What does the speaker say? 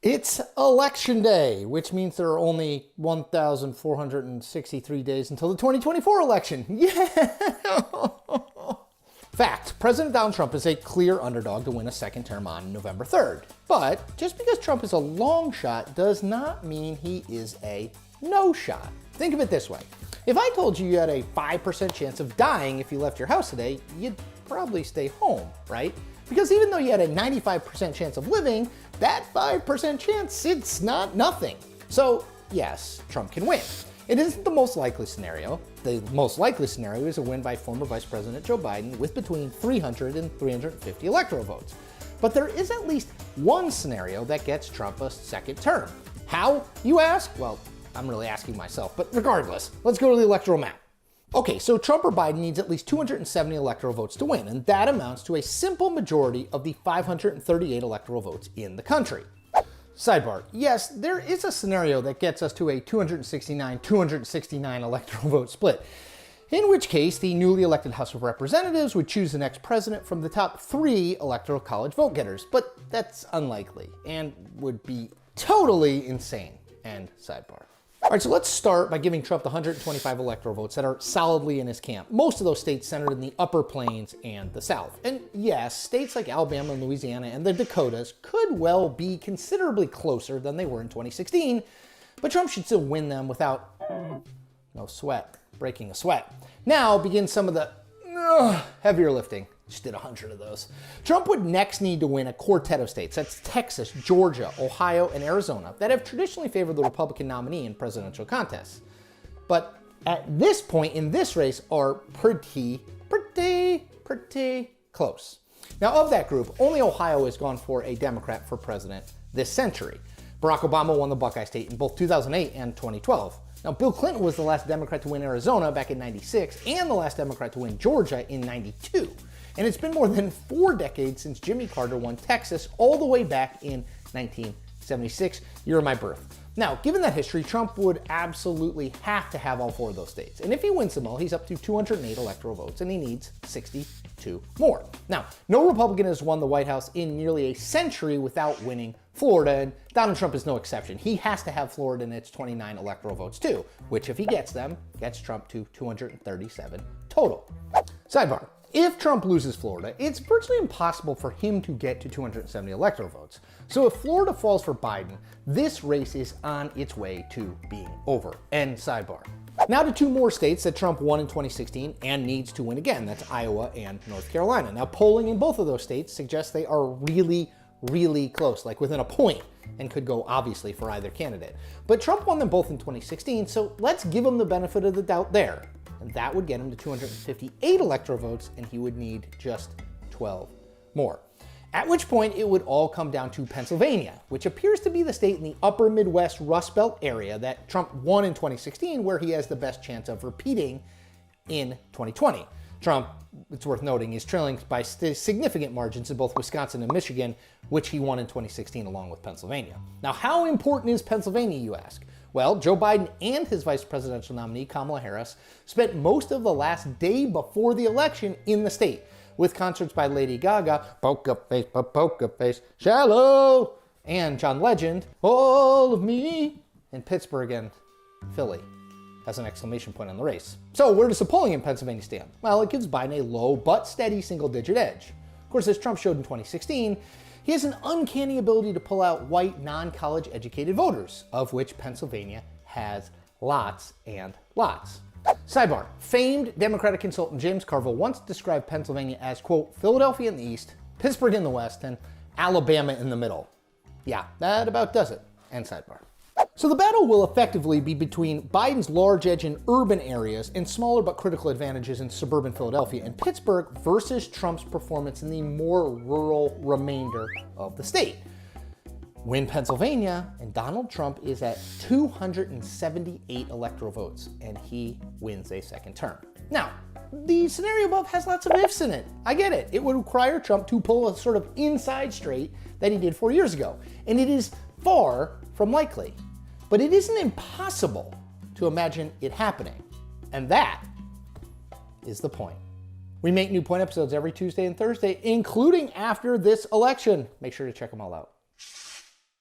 It's election day, which means there are only 1,463 days until the 2024 election. Yeah! Fact, President Donald Trump is a clear underdog to win a second term on November 3rd. But just because Trump is a long shot does not mean he is a no shot. Think of it this way. If I told you you had a 5% chance of dying if you left your house today, you'd probably stay home, right? Because even though you had a 95% chance of living, that 5% chance, it's not nothing. So yes, Trump can win. It isn't the most likely scenario. The most likely scenario is a win by former Vice President Joe Biden with between 300 and 350 electoral votes. But there is at least one scenario that gets Trump a second term. How, you ask? Well, I'm really asking myself, but regardless, let's go to the electoral map. Okay, so Trump or Biden needs at least 270 electoral votes to win, and that amounts to a simple majority of the 538 electoral votes in the country. Sidebar, yes, there is a scenario that gets us to a 269 electoral vote split, in which case the newly elected House of Representatives would choose the next president from the top 3 electoral college vote getters, but that's unlikely and would be totally insane. End sidebar. All right, so let's start by giving Trump the 125 electoral votes that are solidly in his camp. Most of those states centered in the Upper Plains and the South. And yes, states like Alabama and Louisiana and the Dakotas could well be considerably closer than they were in 2016, but Trump should still win them without, no sweat, breaking a sweat. Now begins some of the heavier lifting. Just did 100 of those. Trump would next need to win a quartet of states, that's Texas, Georgia, Ohio, and Arizona, that have traditionally favored the Republican nominee in presidential contests. But at this point in this race are pretty close. Now of that group, only Ohio has gone for a Democrat for president this century. Barack Obama won the Buckeye State in both 2008 and 2012. Now, Bill Clinton was the last Democrat to win Arizona back in '96 and the last Democrat to win Georgia in '92. And it's been more than 4 decades since Jimmy Carter won Texas all the way back in 1976, year of my birth. Now, given that history, Trump would absolutely have to have all 4 of those states. And if he wins them all, he's up to 208 electoral votes and he needs 62 more. Now, no Republican has won the White House in nearly a century without winning Florida, and Donald Trump is no exception. He has to have Florida in its 29 electoral votes too, which if he gets them, gets Trump to 237 total. Sidebar. If Trump loses Florida, it's virtually impossible for him to get to 270 electoral votes. So if Florida falls for Biden, this race is on its way to being over. End sidebar. Now to 2 more states that Trump won in 2016 and needs to win again. That's Iowa and North Carolina. Now polling in both of those states suggests they are really close, like within a point, and could go obviously for either candidate. But Trump won them both in 2016, so let's give him the benefit of the doubt there. And that would get him to 258 electoral votes, and he would need just 12 more. At which point it would all come down to Pennsylvania, which appears to be the state in the upper Midwest Rust Belt area that Trump won in 2016, where he has the best chance of repeating in 2020. Trump, it's worth noting, is trailing by significant margins in both Wisconsin and Michigan, which he won in 2016 along with Pennsylvania. Now, how important is Pennsylvania, you ask? Well, Joe Biden and his vice presidential nominee, Kamala Harris, spent most of the last day before the election in the state, with concerts by Lady Gaga, Poker Face, Shallow, and John Legend, All of Me, in Pittsburgh and Philly, as an exclamation point on the race. So where does the polling in Pennsylvania stand? Well, it gives Biden a low but steady single-digit edge. Of course, as Trump showed in 2016, he has an uncanny ability to pull out white, non-college educated voters, of which Pennsylvania has lots and lots. Sidebar, famed Democratic consultant James Carville once described Pennsylvania as, quote, Philadelphia in the east, Pittsburgh in the west, and Alabama in the middle. Yeah, that about does it. End sidebar. So the battle will effectively be between Biden's large edge in urban areas and smaller but critical advantages in suburban Philadelphia and Pittsburgh versus Trump's performance in the more rural remainder of the state. Win Pennsylvania, and Donald Trump is at 278 electoral votes, and he wins a second term. Now, the scenario above has lots of ifs in it. I get it. It would require Trump to pull a sort of inside straight that he did 4 years ago, and it is far from likely. But it isn't impossible to imagine it happening. And that is the point. We make new Point episodes every Tuesday and Thursday, including after this election. Make sure to check them all out.